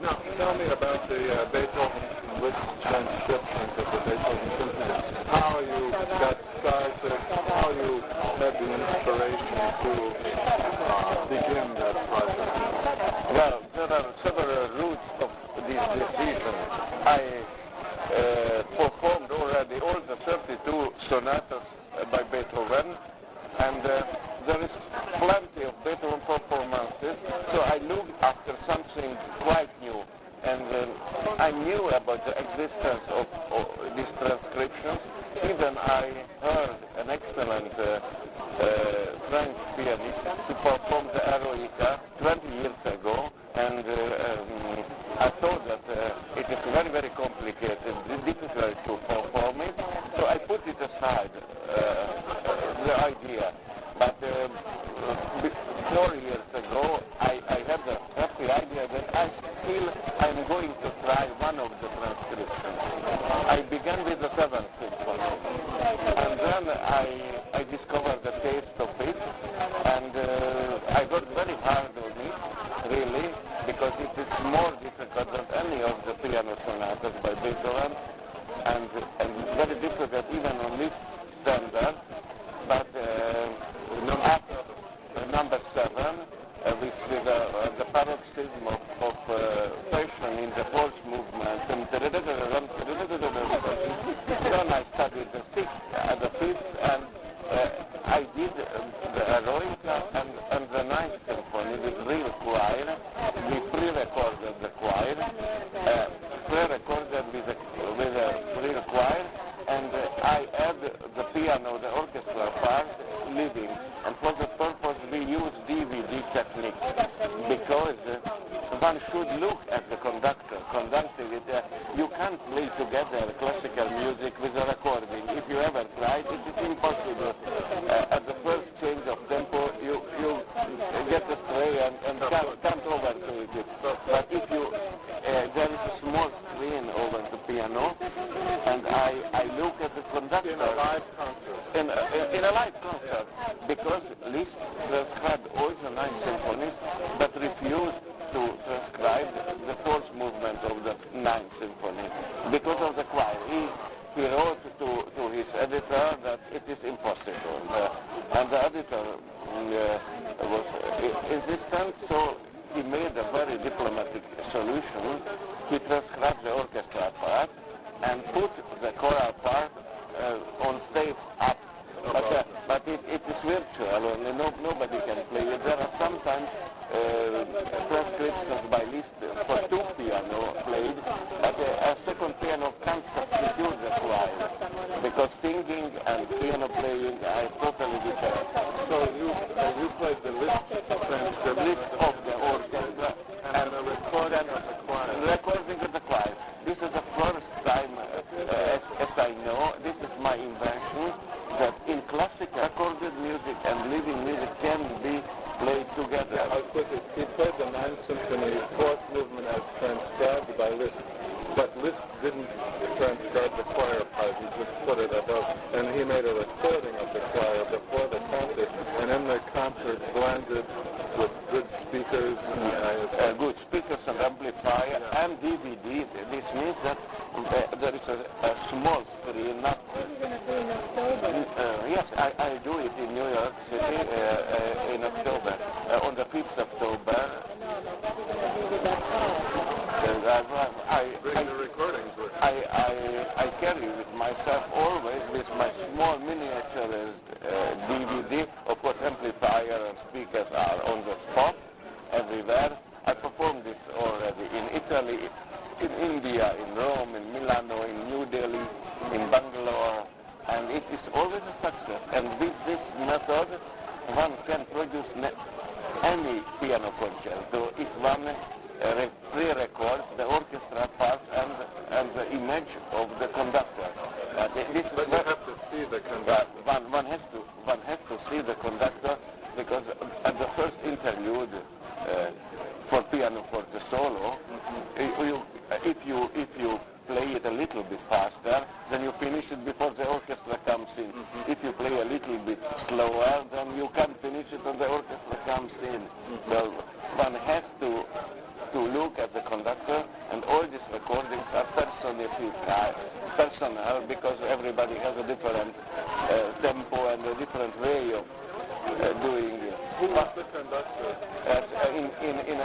Now, tell me about the Beethoven Liszt transcriptions of the Beethoven symphonies. How you got started, how you had the inspiration to begin that project. Well, there are several routes of this decision. I performed already all the 32 sonatas by Beethoven, and there is plenty of Beethoven performances, so I looked after something quite new, and I knew about the existence of these transcriptions. Even I heard an excellent French pianist to perform the Eroica 20 years ago, and I thought that it is very, very complicated, difficult to perform it, so I put it aside, the idea. But 4 years ago, I had the happy idea that I'm going to try one of the transcriptions. I began with the 7th symphony, and then I discovered the taste of it, and I worked very hard on it, really, because it is more difficult than any of the piano sonatas by Beethoven, and very difficult even on this standard. But after number 7, with the paroxysm of passion in the fourth movement, and then I studied the 6th, the 5th, and I did the Eroica and the 9th symphony with real choir. We pre-recorded the choir, pre-recorded with a real choir, and I add the piano, the orchestral part, living. And for the purpose we use DVD technique, because one should look at the conductor, conducting it. You can't play together classical music with a recording. If you ever tried, it is impossible. At the first change of tempo, you get astray and can't overtake it. But if you, there is a small screen over the piano, and I look at the conductor. In a live concert. In a live concert, because Liszt transcribed all the 9 symphonies, but refused to transcribe the fourth movement of the 9th symphony because of the choir. He wrote to his editor that it is impossible, and the editor was insistent, so he made a very diplomatic solution. He transcribed the orchestra part and put the choral part on stage up. But it is virtual, only nobody can play it. There are sometimes transcriptions by Liszt for 2 piano played, but a second piano can't substitute the choir, because singing and piano playing are totally different. So you played the Liszt transcript Of the orchestra and the recording of the choir. Recording of the choir. This is the first time, as I know, this is my invention, that in classical recorded music and living music can be played together. I was quick. He played the 9th symphony, 4th movement as transcribed by Liszt, but Liszt didn't transcribe the choir part. He just put it above, and he made a recording of the choir before the concert, and in the concert blended with good speakers. Good speakers and amplifier and DVD. This means that there is a small screen. Not, yes, I do it in New York City in October, on the 5th October. Bring the recordings with you. I carry with myself always with my small miniature DVD. Of course, amplifier and speakers are on the spot everywhere. I performed this already in Italy, in India, in Rome, in Milano, in New Delhi, in Bangalore, and it is always a success. And with this method, one can produce any piano concerto if one pre-records the orchestra part and the image of the conductor. But you have to see the conductor. One has to see the conductor, because at the first interlude for piano forte solo, if you play it a little bit faster, then you finish it before the orchestra comes in. If you play a little bit slower, then you can't finish it when the orchestra comes in. So one has to look at the conductor different way of doing it. Who was the conductor? In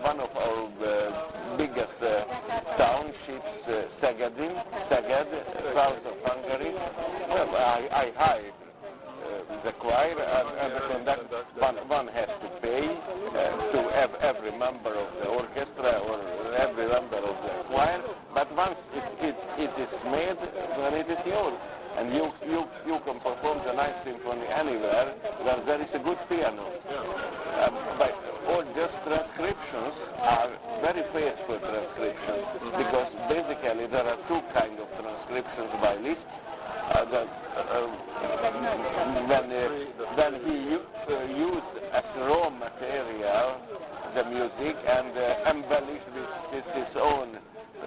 one of our biggest townships, Szeged, south of Hungary. Well, I hired the choir and the conductor. One has to pay to every member of the orchestra or every member of the choir, but once it is made, then it is yours. And you can perform the Ninth Symphony anywhere where there is a good piano. But all those transcriptions are very faithful transcriptions, because basically there are two kinds of transcriptions by Liszt. When he used as raw material the music and embellished with his own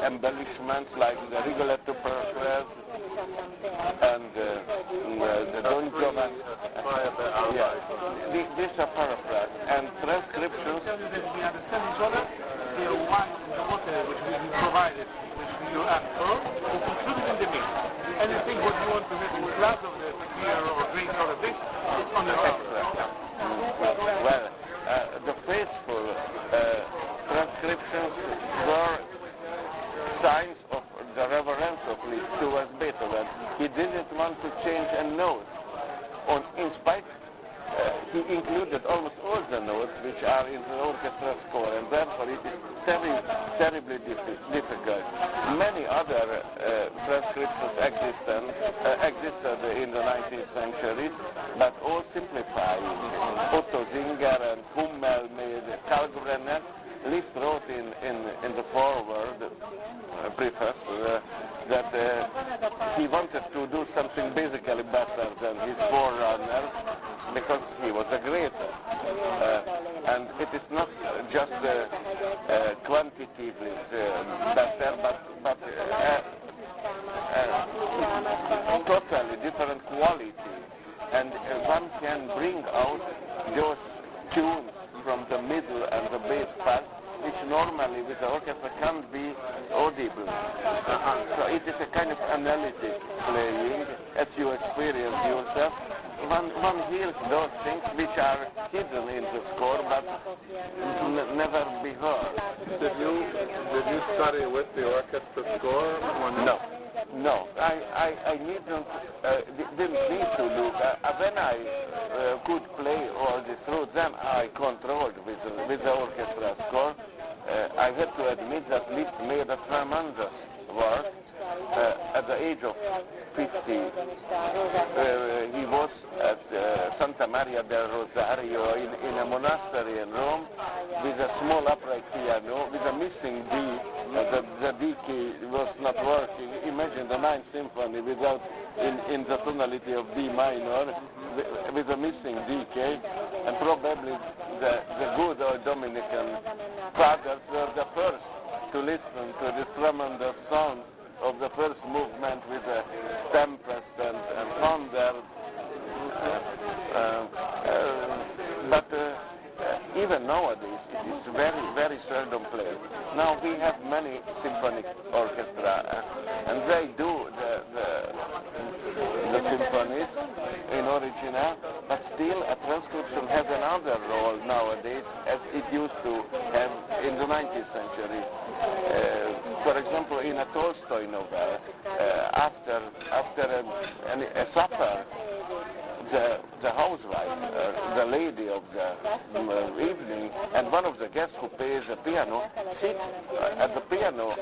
embellishments, like the Rigoletto Perfect and the Don Giovanni. Yeah, these are paraphrased and transcriptions. We understand each other. The wine, the water which we provided, which you asked for, is included in the mix. Anything what you want to have in glass of the beer or drink or this is on the extra. Well, the faithful transcriptions were signs of the reverence of Liszt towards Beethoven. He didn't want to change a note. In spite, he included almost all the notes which are in the orchestra score, and therefore it is terribly difficult. Many other transcriptions existed in the 19th century, but all simplified. Otto Singer and Hummel made Kalkbrenner. Liszt wrote in the foreword, preface, that he wanted to do something basically better than his forerunner, because he was a greater. And it is not just quantitatively better, but totally different quality. And one can bring out those tunes from the middle and the bass part, which normally with the orchestra can't be audible. So it is a kind of analytic playing, as you experience yourself. One hears those things which are hidden in the score, but never be heard. Did you study with the orchestra score? No. I didn't need to look. When I could play all this through, then I controlled with the orchestra score. I had to admit that Liszt made a tremendous work at the age of 50. He was at Santa Maria del Rosario in a monastery in Rome with a small upright piano with a missing D. The D key was not working. Imagine the Ninth Symphony without in the tonality of D minor with a missing D key, and probably the good old Dominican fathers were the first to listen to this tremendous sound of the first movement with the tempest and thunder. But even nowadays it is very, very seldom played. Now we have many symphonic orchestra and they do the symphonies in original, but still a transcription has another role nowadays as it used to have in the 19th century. For example, in a Tolstoy novel, after a supper, the housewife, the lady of the evening, and one of the guests who plays the piano, sits at the piano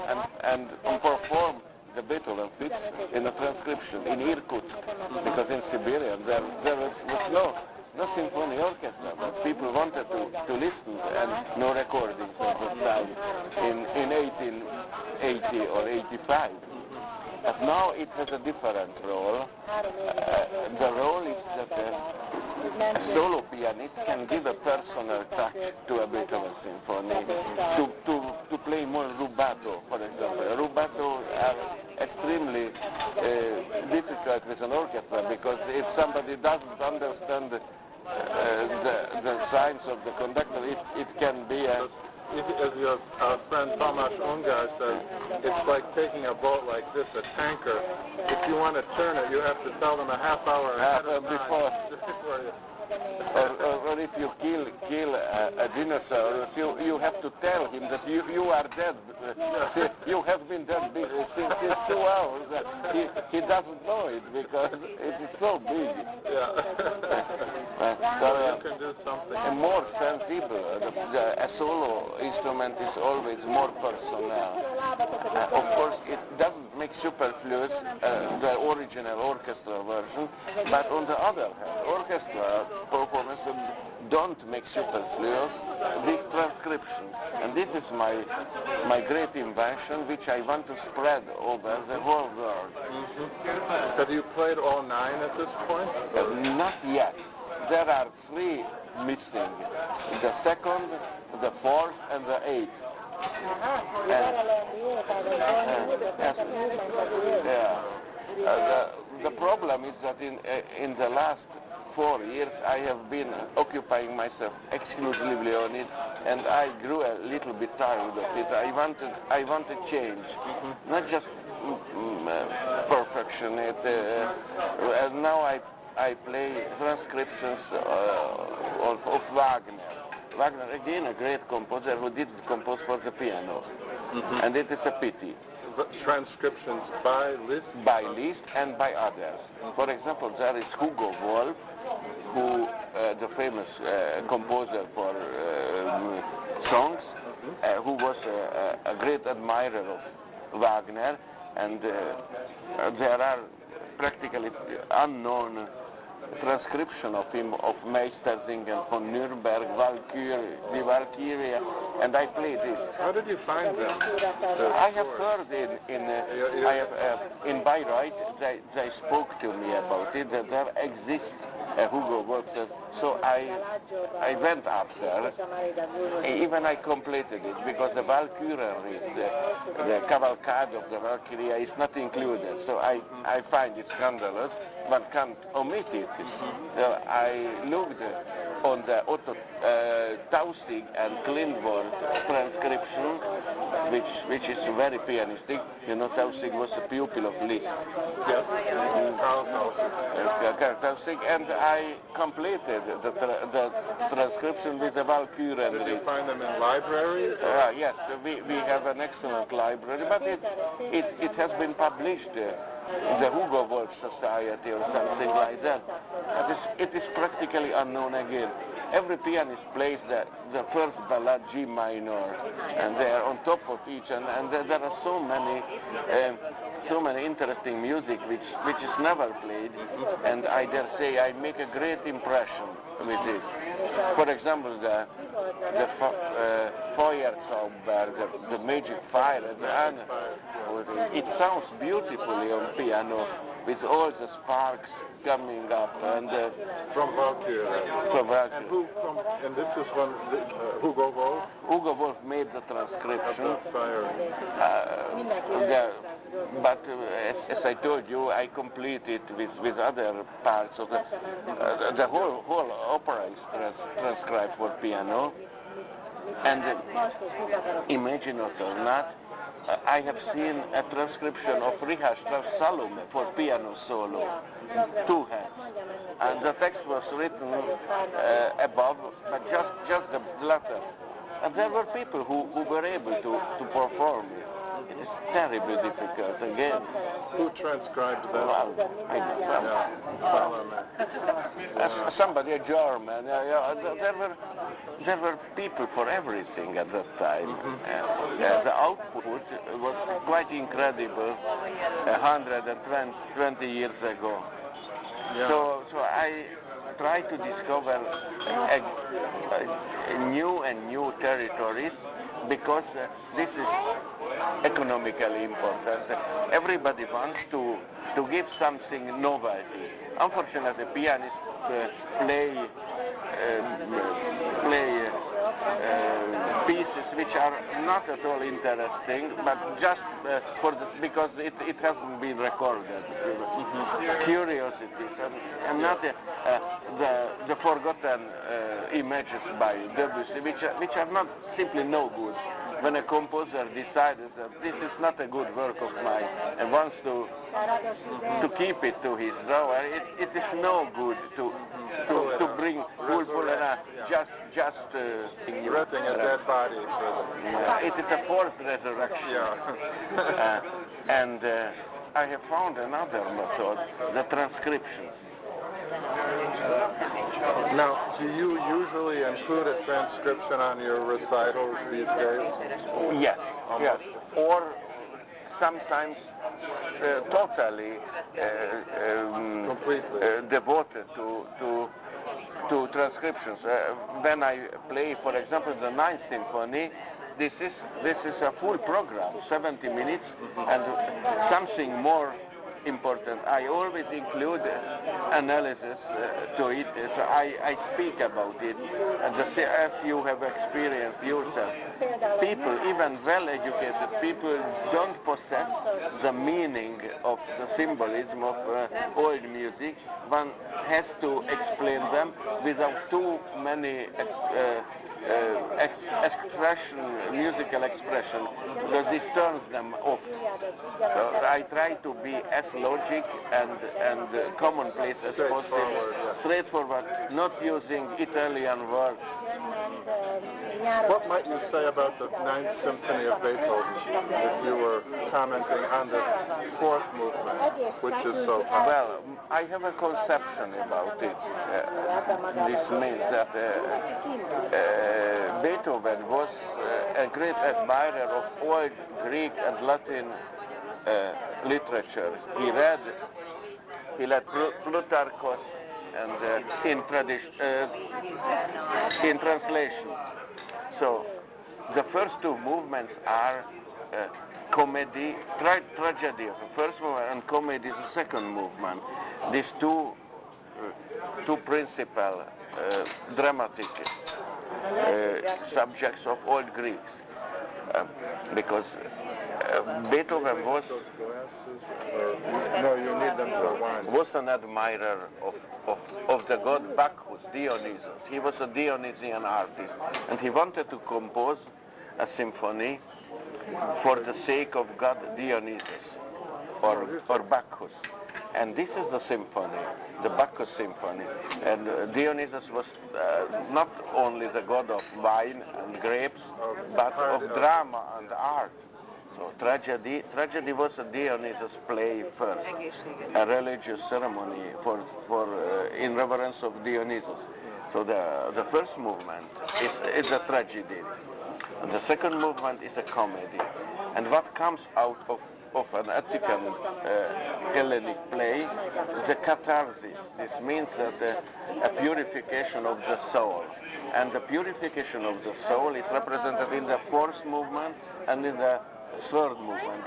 and perform the Beethoven fifth in a transcription in Irkutsk, because in Siberia there was no symphony orchestra, but people wanted to listen, and no recordings of the time in 1880 or 85. But now it has a different role. The role is that a solo pianist can give a personal touch to a Beethoven symphony, to play more rubato, for example. Rubato are extremely difficult with an orchestra, because if somebody doesn't understand the signs of the conductor, it can be as your friend Tomasz Ungar says, it's like taking a boat like this, a tanker. If you want to turn it, you have to tell them a half hour ahead of time before. before you. Or if you kill a dinosaur, you have to tell him that you are dead. You have been dead since 2 hours. He doesn't know it because it is so big. Yeah. So you can do something. more sensible. A solo instrument is always more personal. Of course, it doesn't make superfluous the original orchestra version, but on the other hand, orchestra performance don't make superfluous this transcription. And this is my great invention, which I want to spread over the whole world. Mm-hmm. Have you played all 9 at this point? Not yet. There are 3 missing. The 2nd, the 4th, and the 8th. The problem is that in the last 4 years I have been occupying myself exclusively on it, and I grew a little bit tired of it. I wanted change, not just perfection. And now I play transcriptions of Wagner. Wagner, again, a great composer who did compose for the piano, and it is a pity. Transcriptions by Liszt? By Liszt and by others. For example, there is Hugo Wolf, who the famous composer for songs, who was a great admirer of Wagner, and there are practically unknown transcription of him of Meistersingen von Nürnberg, the Valkyria, and I played this. How did you find them? I have heard in Bayreuth they spoke to me about it, that there exists a Hugo Wolf, so I went after. Even I completed it because the Valkyria, the cavalcade of the Valkyria is not included, so I find it scandalous. One can't omit it. I looked on the Otto Tausig and Klindworth transcription, which is very pianistic. You know, Tausig was a pupil of Liszt. Yes. Karl Tausig, and I completed the transcription with the Valkyrie. Did you find them in libraries? Yes, we have an excellent library, but it has been published. The Hugo Wolf Society or something like that. It is practically unknown again. Every pianist plays the first ballad G minor, and they are on top of each, and there are so many interesting music which is never played, and I dare say I make a great impression with it. For example, the Feuerzauber, the magic fire, it sounds beautifully on piano with all the sparks coming up, and from Valkyrie. And this is one Hugo Wolf. Hugo Wolf made the transcription. But as I told you, I complete it with other parts of it. The whole opera is transcribed for piano, and imagine it or not, I have seen a transcription of Richard Strauss Salome for piano solo, 2 hands, and the text was written above, but just the letter. And there were people who were able to perform it. It is terribly difficult again. Who transcribed that? Well, I don't know. Somebody, a German. There were people for everything at that time. The output was quite incredible 120 years ago. Yeah. So I try to discover new territories, because this is economically important. Everybody wants to give something novelty. Unfortunately, pianists play pieces which are not at all interesting, but just because it hasn't been recorded. Curiosities and not the forgotten images by Debussy, which are not simply no good. When a composer decides that this is not a good work of mine and wants to keep it to his drawer, it is no good to bring just Ripping a dead body. it is a forced resurrection. Yeah. And I have found another method, the transcriptions. Now, do you usually include a transcription on your recitals these days? Yes, yes. Or sometimes totally Completely. devoted to transcriptions. When I play, for example, the Ninth Symphony, this is a full program, 70 minutes, and something more important. I always include analysis to it. So I speak about it, and as you have experienced yourself, people, even well-educated people, don't possess the meaning of the symbolism of old music. One has to explain them without too many musical expression, because this turns them off. So I try to be as logic and commonplace as possible, straightforward, not using Italian words. What might you say about the Ninth Symphony of Beethoven, if you were commenting on the fourth movement, which is so fun? Well, I have a conception about it. This means that Beethoven was a great admirer of old Greek and Latin literature. He read Plutarchus and in translation. So the first two movements are comedy, tragedy of the first movement, and comedy is the second movement. These two principal dramatic subjects of old Greeks, because Beethoven was No, you need them for wine. was an admirer of the god Bacchus, Dionysus. He was a Dionysian artist, and he wanted to compose a symphony for the sake of god Dionysus or Bacchus. And this is the symphony, the Bacchus symphony. And Dionysus was not only the god of wine and grapes, but of drama and art. So tragedy was a Dionysus play first, a religious ceremony in reverence of Dionysus. So the first movement is a tragedy, and the second movement is a comedy. And what comes out of an Attican Hellenic play, the catharsis. This means that a purification of the soul. And the purification of the soul is represented in the fourth movement and in the third movement.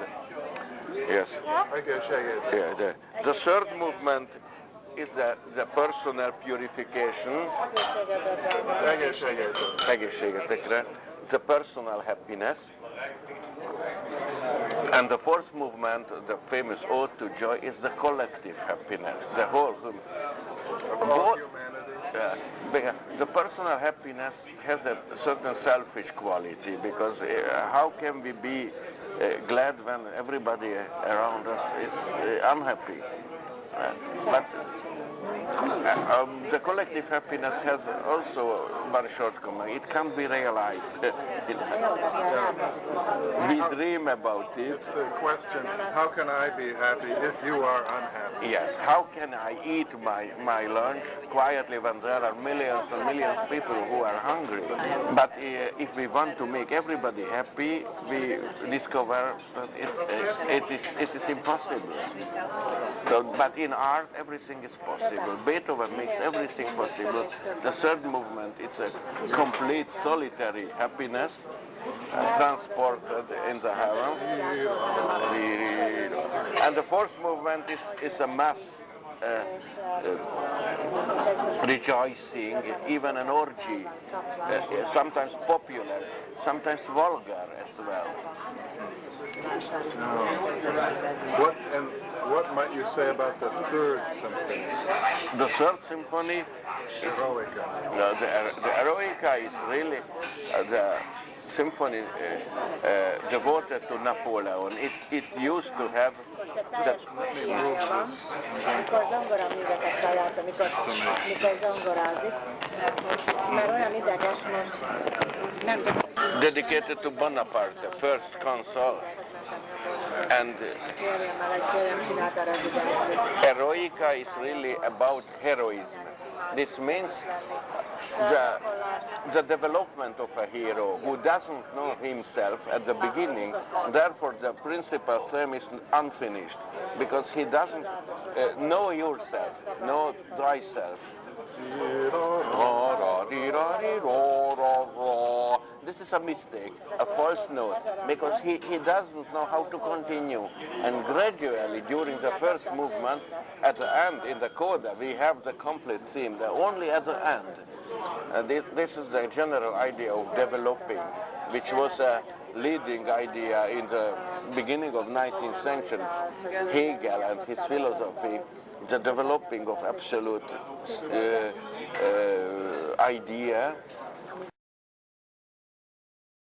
Yes. Yeah, the third movement is the personal purification. The personal happiness. And the fourth movement, the famous Ode to Joy, is the collective happiness, the whole humanity. The personal happiness has a certain selfish quality, because how can we be glad when everybody around us is unhappy? But the collective happiness has also one shortcoming. It can't be realized. We dream about it. It's the question, how can I be happy if you are unhappy? Yes, how can I eat my lunch quietly when there are millions and millions of people who are hungry? But if we want to make everybody happy, we discover that it is impossible. So, but in art, everything is possible. Beethoven makes everything possible. The third movement, it's a complete solitary happiness, transported in the heaven. And the fourth movement is a mass rejoicing, even an orgy, sometimes popular, sometimes vulgar as well. What might you say about the third symphony? The third symphony, Eroica. the Eroica is really the symphony devoted to Napoleon. It used to have that. Amikor zongoraműveket leját, amikor zongorázik, mert olyan ideges most, nem tudom. Dedicated to Bonaparte, the first consul. And Eroica is really about heroism. This means the development of a hero who doesn't know himself at the beginning. Therefore, the principal theme is unfinished because he doesn't know yourself, know thyself. This is a mistake, a false note, because he doesn't know how to continue. And gradually, during the first movement, at the end, in the coda, we have the complete theme, only at the end. This is the general idea of developing, which was a leading idea in the beginning of 19th century. Hegel and his philosophy, the developing of absolute idea